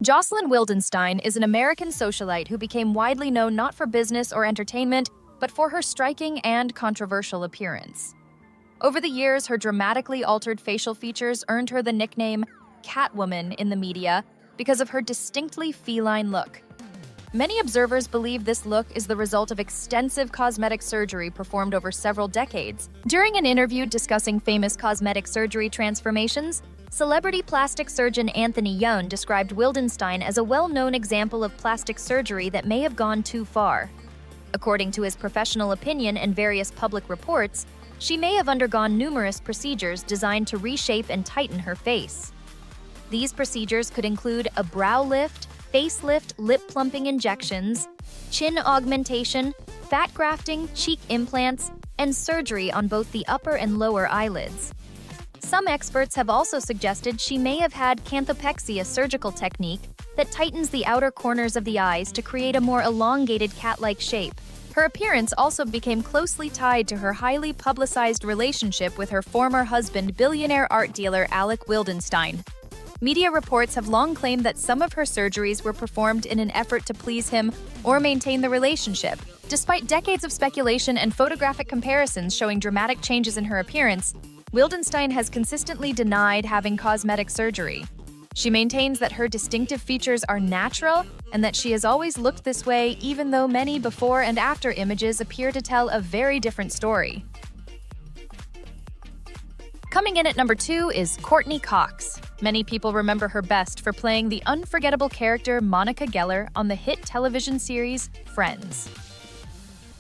Jocelyn Wildenstein is an American socialite who became widely known not for business or entertainment, but for her striking and controversial appearance. Over the years, her dramatically altered facial features earned her the nickname Catwoman in the media because of her distinctly feline look. Many observers believe this look is the result of extensive cosmetic surgery performed over several decades. During an interview discussing famous cosmetic surgery transformations, celebrity plastic surgeon Anthony Young described Wildenstein as a well-known example of plastic surgery that may have gone too far. According to his professional opinion and various public reports, she may have undergone numerous procedures designed to reshape and tighten her face. These procedures could include a brow lift, facelift, lip plumping injections, chin augmentation, fat grafting, cheek implants, and surgery on both the upper and lower eyelids. Some experts have also suggested she may have had canthopexy, a surgical technique that tightens the outer corners of the eyes to create a more elongated cat-like shape. Her appearance also became closely tied to her highly publicized relationship with her former husband, billionaire art dealer Alec Wildenstein. Media reports have long claimed that some of her surgeries were performed in an effort to please him or maintain the relationship. Despite decades of speculation and photographic comparisons showing dramatic changes in her appearance, Wildenstein has consistently denied having cosmetic surgery. She maintains that her distinctive features are natural and that she has always looked this way, even though many before and after images appear to tell a very different story. Coming in at number 2 is Courtney Cox. Many people remember her best for playing the unforgettable character Monica Geller on the hit television series Friends.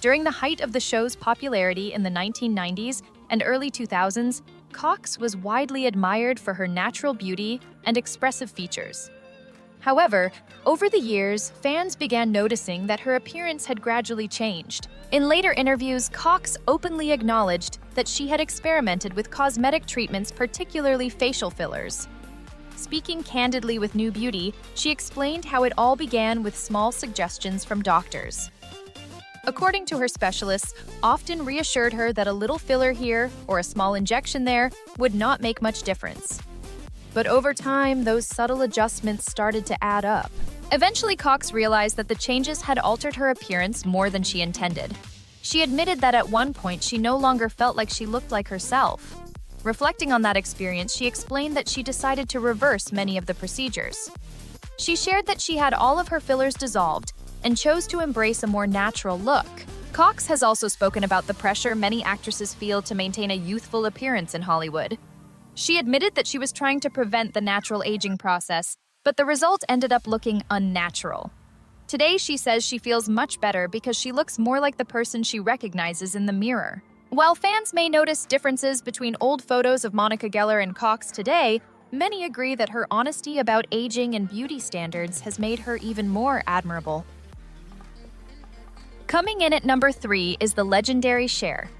During the height of the show's popularity in the 1990s and early 2000s, Cox was widely admired for her natural beauty and expressive features. However, over the years, fans began noticing that her appearance had gradually changed. In later interviews, Cox openly acknowledged that she had experimented with cosmetic treatments, particularly facial fillers. Speaking candidly with New Beauty, she explained how it all began with small suggestions from doctors. According to her specialists, often reassured her that a little filler here or a small injection there would not make much difference. But over time, those subtle adjustments started to add up. Eventually, Cox realized that the changes had altered her appearance more than she intended. She admitted that at one point she no longer felt like she looked like herself. Reflecting on that experience, she explained that she decided to reverse many of the procedures. She shared that she had all of her fillers dissolved and chose to embrace a more natural look. Cox has also spoken about the pressure many actresses feel to maintain a youthful appearance in Hollywood. She admitted that she was trying to prevent the natural aging process, but the result ended up looking unnatural. Today, she says she feels much better because she looks more like the person she recognizes in the mirror. While fans may notice differences between old photos of Monica Geller and Cox today, many agree that her honesty about aging and beauty standards has made her even more admirable. Coming in at number 3 is the legendary Cher.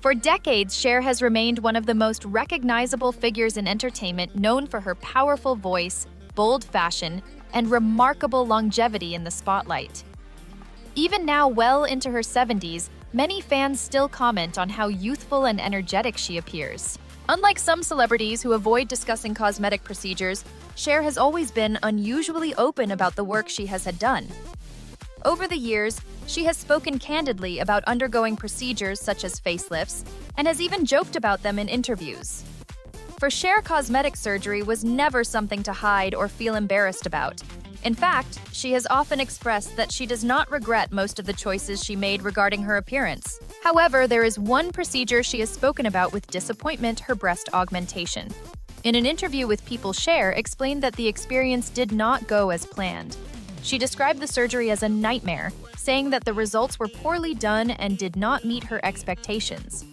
For decades, Cher has remained one of the most recognizable figures in entertainment, known for her powerful voice, bold fashion, and remarkable longevity in the spotlight. Even now, well into her 70s, many fans still comment on how youthful and energetic she appears. Unlike some celebrities who avoid discussing cosmetic procedures, Cher has always been unusually open about the work she has had done. Over the years, she has spoken candidly about undergoing procedures such as facelifts and has even joked about them in interviews. For Cher, cosmetic surgery was never something to hide or feel embarrassed about. In fact, she has often expressed that she does not regret most of the choices she made regarding her appearance. However, there is one procedure she has spoken about with disappointment: her breast augmentation. In an interview with People, Cher explained that the experience did not go as planned. She described the surgery as a nightmare, saying that the results were poorly done and did not meet her expectations.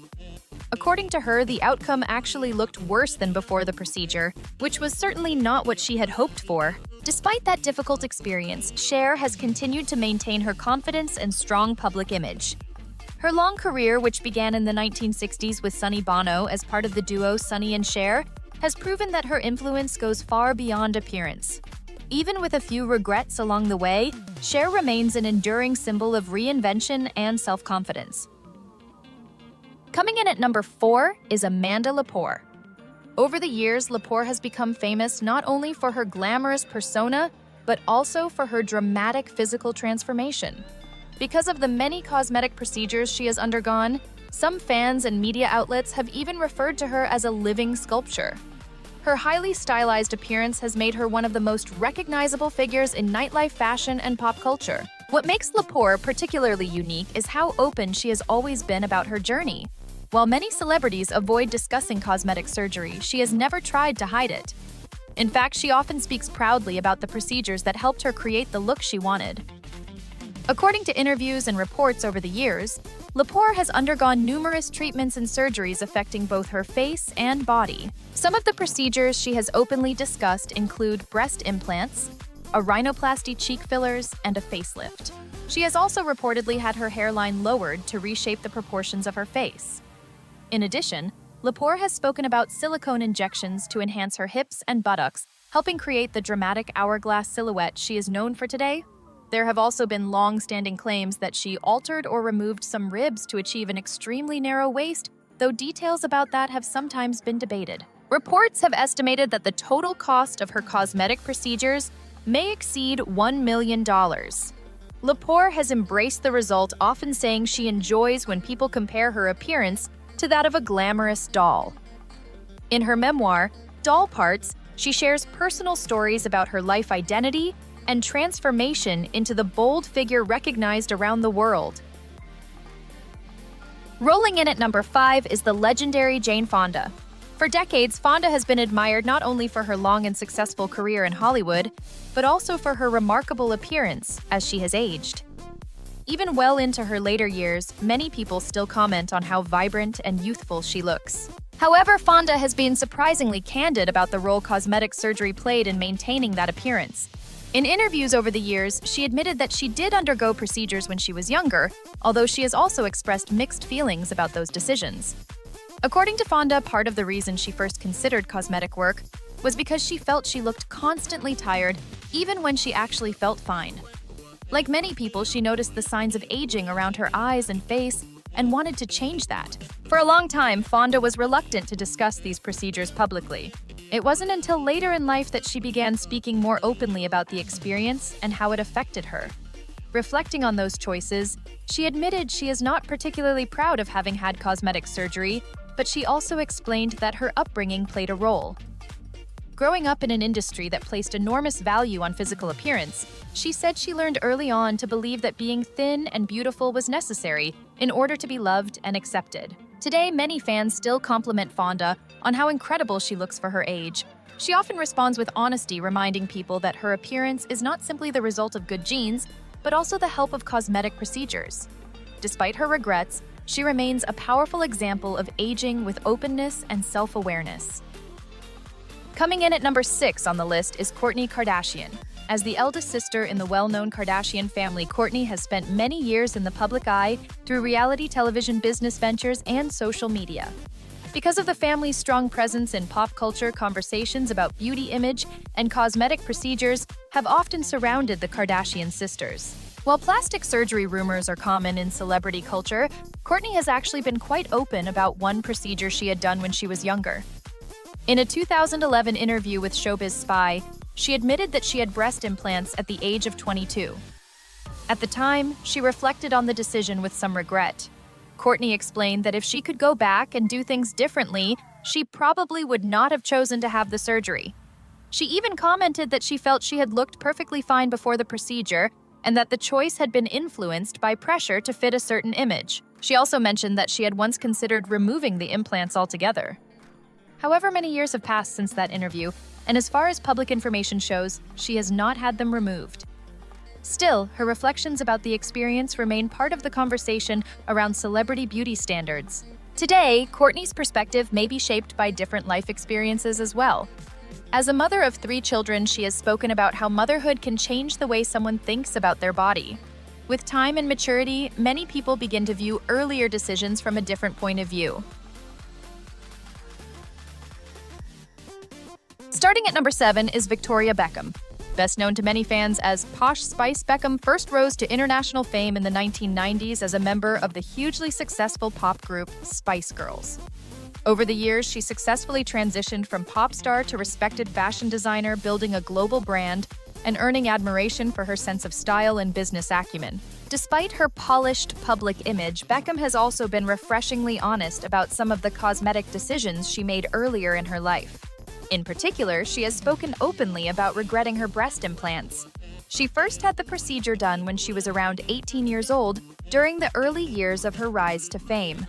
According to her, the outcome actually looked worse than before the procedure, which was certainly not what she had hoped for. Despite that difficult experience, Cher has continued to maintain her confidence and strong public image. Her long career, which began in the 1960s with Sonny Bono as part of the duo Sonny and Cher, has proven that her influence goes far beyond appearance. Even with a few regrets along the way, Cher remains an enduring symbol of reinvention and self-confidence. Coming in at number 4 is Amanda Lepore. Over the years, Lepore has become famous not only for her glamorous persona, but also for her dramatic physical transformation. Because of the many cosmetic procedures she has undergone, some fans and media outlets have even referred to her as a living sculpture. Her highly stylized appearance has made her one of the most recognizable figures in nightlife fashion and pop culture. What makes Lepore particularly unique is how open she has always been about her journey. While many celebrities avoid discussing cosmetic surgery, she has never tried to hide it. In fact, she often speaks proudly about the procedures that helped her create the look she wanted. According to interviews and reports over the years, Lepore has undergone numerous treatments and surgeries affecting both her face and body. Some of the procedures she has openly discussed include breast implants, a rhinoplasty cheek fillers, and a facelift. She has also reportedly had her hairline lowered to reshape the proportions of her face. In addition, Lepore has spoken about silicone injections to enhance her hips and buttocks, helping create the dramatic hourglass silhouette she is known for today. There have also been long-standing claims that she altered or removed some ribs to achieve an extremely narrow waist, though details about that have sometimes been debated. Reports have estimated that the total cost of her cosmetic procedures may exceed $1 million. Lepore has embraced the result, often saying she enjoys when people compare her appearance to that of a glamorous doll. In her memoir, Doll Parts, she shares personal stories about her life identity and transformation into the bold figure recognized around the world. Rolling in at number 5 is the legendary Jane Fonda. For decades, Fonda has been admired not only for her long and successful career in Hollywood, but also for her remarkable appearance as she has aged. Even well into her later years, many people still comment on how vibrant and youthful she looks. However, Fonda has been surprisingly candid about the role cosmetic surgery played in maintaining that appearance. In interviews over the years, she admitted that she did undergo procedures when she was younger, although she has also expressed mixed feelings about those decisions. According to Fonda, part of the reason she first considered cosmetic work was because she felt she looked constantly tired, even when she actually felt fine. Like many people, she noticed the signs of aging around her eyes and face and wanted to change that. For a long time, Fonda was reluctant to discuss these procedures publicly. It wasn't until later in life that she began speaking more openly about the experience and how it affected her. Reflecting on those choices, she admitted she is not particularly proud of having had cosmetic surgery, but she also explained that her upbringing played a role. Growing up in an industry that placed enormous value on physical appearance, she said she learned early on to believe that being thin and beautiful was necessary in order to be loved and accepted. Today, many fans still compliment Fonda on how incredible she looks for her age. She often responds with honesty, reminding people that her appearance is not simply the result of good genes, but also the help of cosmetic procedures. Despite her regrets, she remains a powerful example of aging with openness and self-awareness. Coming in at number 6 on the list is Kourtney Kardashian. As the eldest sister in the well-known Kardashian family, Kourtney has spent many years in the public eye through reality television business ventures and social media. Because of the family's strong presence in pop culture, conversations about beauty image and cosmetic procedures have often surrounded the Kardashian sisters. While plastic surgery rumors are common in celebrity culture, Kourtney has actually been quite open about one procedure she had done when she was younger. In a 2011 interview with Showbiz Spy, she admitted that she had breast implants at the age of 22. At the time, she reflected on the decision with some regret. Kourtney explained that if she could go back and do things differently, she probably would not have chosen to have the surgery. She even commented that she felt she had looked perfectly fine before the procedure and that the choice had been influenced by pressure to fit a certain image. She also mentioned that she had once considered removing the implants altogether. However, many years have passed since that interview, and as far as public information shows, she has not had them removed. Still, her reflections about the experience remain part of the conversation around celebrity beauty standards. Today, Kourtney's perspective may be shaped by different life experiences as well. As a mother of 3 children, she has spoken about how motherhood can change the way someone thinks about their body. With time and maturity, many people begin to view earlier decisions from a different point of view. Starting at number 7 is Victoria Beckham. Best known to many fans as Posh Spice, Beckham first rose to international fame in the 1990s as a member of the hugely successful pop group Spice Girls. Over the years, she successfully transitioned from pop star to respected fashion designer, building a global brand and earning admiration for her sense of style and business acumen. Despite her polished public image, Beckham has also been refreshingly honest about some of the cosmetic decisions she made earlier in her life. In particular, she has spoken openly about regretting her breast implants. She first had the procedure done when she was around 18 years old, during the early years of her rise to fame.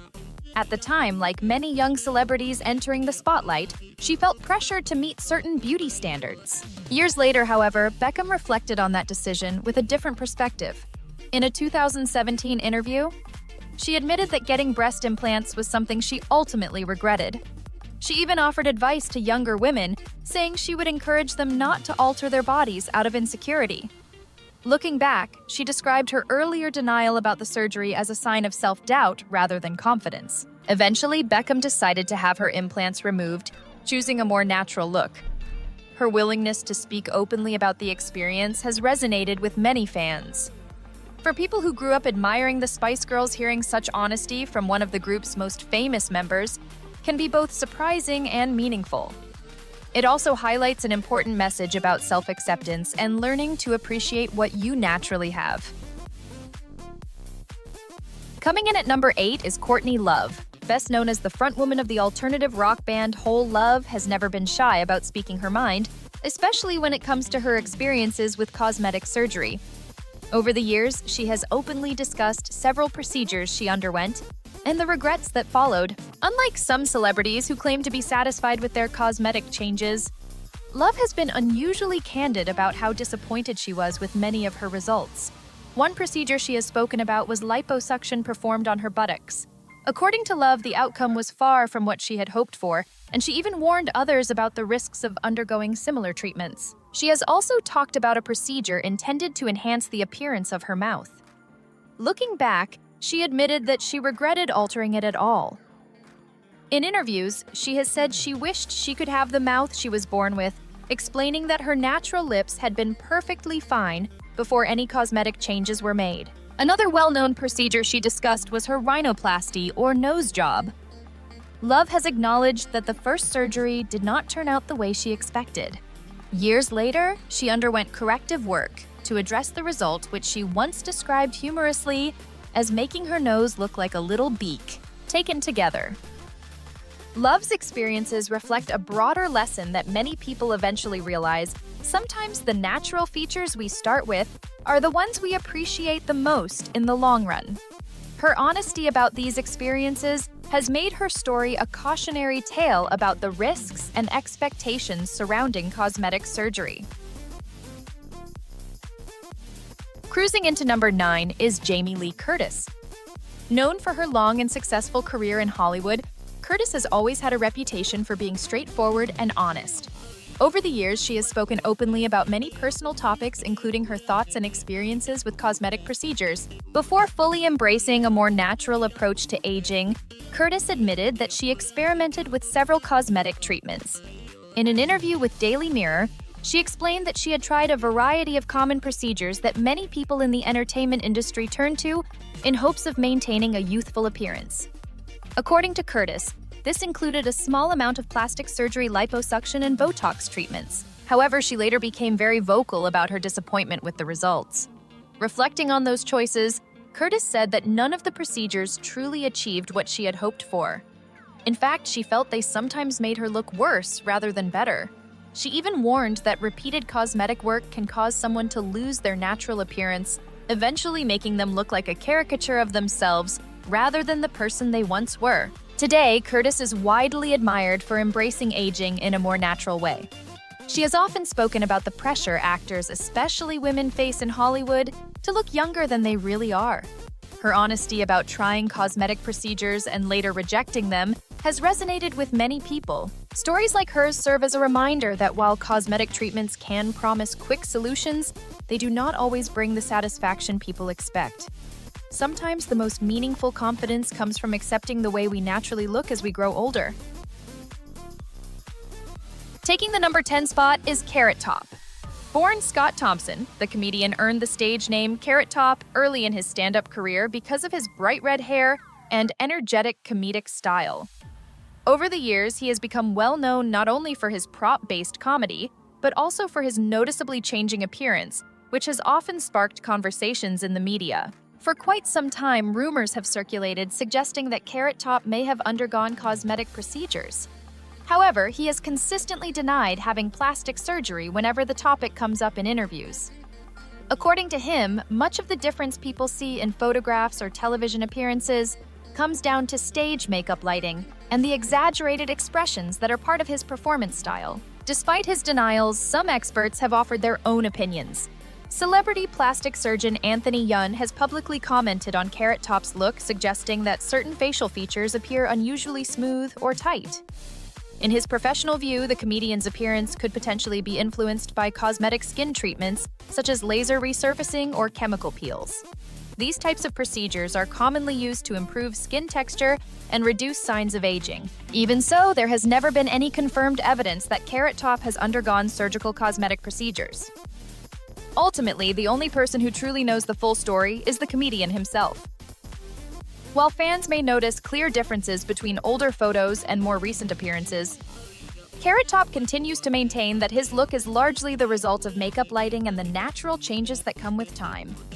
At the time, like many young celebrities entering the spotlight, she felt pressured to meet certain beauty standards. Years later, however, Beckham reflected on that decision with a different perspective. In a 2017 interview, she admitted that getting breast implants was something she ultimately regretted. She even offered advice to younger women, saying she would encourage them not to alter their bodies out of insecurity. Looking back, she described her earlier denial about the surgery as a sign of self-doubt rather than confidence. Eventually, Beckham decided to have her implants removed, choosing a more natural look. Her willingness to speak openly about the experience has resonated with many fans. For people who grew up admiring the Spice Girls, hearing such honesty from one of the group's most famous members can be both surprising and meaningful. It also highlights an important message about self-acceptance and learning to appreciate what you naturally have. Coming in at number 8 is Courtney Love. Best known as the frontwoman of the alternative rock band Whole, Love has never been shy about speaking her mind, especially when it comes to her experiences with cosmetic surgery. Over the years, she has openly discussed several procedures she underwent and the regrets that followed. Unlike some celebrities who claim to be satisfied with their cosmetic changes, Love has been unusually candid about how disappointed she was with many of her results. One procedure she has spoken about was liposuction performed on her buttocks. According to Love, the outcome was far from what she had hoped for, and she even warned others about the risks of undergoing similar treatments. She has also talked about a procedure intended to enhance the appearance of her mouth. Looking back, she admitted that she regretted altering it at all. In interviews, she has said she wished she could have the mouth she was born with, explaining that her natural lips had been perfectly fine before any cosmetic changes were made. Another well-known procedure she discussed was her rhinoplasty or nose job. Love has acknowledged that the first surgery did not turn out the way she expected. Years later, she underwent corrective work to address the result, which she once described humorously as making her nose look like a little beak. Taken together, Love's experiences reflect a broader lesson that many people eventually realize: sometimes the natural features we start with are the ones we appreciate the most in the long run. Her honesty about these experiences has made her story a cautionary tale about the risks and expectations surrounding cosmetic surgery. Cruising into number 9 is Jamie Lee Curtis. Known for her long and successful career in Hollywood, Curtis has always had a reputation for being straightforward and honest. Over the years, she has spoken openly about many personal topics, including her thoughts and experiences with cosmetic procedures. Before fully embracing a more natural approach to aging, Curtis admitted that she experimented with several cosmetic treatments. In an interview with Daily Mirror, she explained that she had tried a variety of common procedures that many people in the entertainment industry turn to in hopes of maintaining a youthful appearance. According to Curtis, this included a small amount of plastic surgery, liposuction, and Botox treatments. However, she later became very vocal about her disappointment with the results. Reflecting on those choices, Curtis said that none of the procedures truly achieved what she had hoped for. In fact, she felt they sometimes made her look worse rather than better. She even warned that repeated cosmetic work can cause someone to lose their natural appearance, eventually making them look like a caricature of themselves rather than the person they once were. Today, Curtis is widely admired for embracing aging in a more natural way. She has often spoken about the pressure actors, especially women, face in Hollywood to look younger than they really are. Her honesty about trying cosmetic procedures and later rejecting them has resonated with many people. Stories like hers serve as a reminder that while cosmetic treatments can promise quick solutions, they do not always bring the satisfaction people expect. Sometimes the most meaningful confidence comes from accepting the way we naturally look as we grow older. Taking the number 10 spot is Carrot Top. Born Scott Thompson, the comedian earned the stage name Carrot Top early in his stand-up career because of his bright red hair and energetic comedic style. Over the years, he has become well known not only for his prop-based comedy, but also for his noticeably changing appearance, which has often sparked conversations in the media. For quite some time, rumors have circulated suggesting that Carrot Top may have undergone cosmetic procedures. However, he has consistently denied having plastic surgery whenever the topic comes up in interviews. According to him, much of the difference people see in photographs or television appearances comes down to stage makeup lighting and the exaggerated expressions that are part of his performance style. Despite his denials, some experts have offered their own opinions. Celebrity plastic surgeon Anthony Yun has publicly commented on Carrot Top's look, suggesting that certain facial features appear unusually smooth or tight. In his professional view, the comedian's appearance could potentially be influenced by cosmetic skin treatments, such as laser resurfacing or chemical peels. These types of procedures are commonly used to improve skin texture and reduce signs of aging. Even so, there has never been any confirmed evidence that Carrot Top has undergone surgical cosmetic procedures. Ultimately, the only person who truly knows the full story is the comedian himself. While fans may notice clear differences between older photos and more recent appearances, Carrot Top continues to maintain that his look is largely the result of makeup lighting and the natural changes that come with time.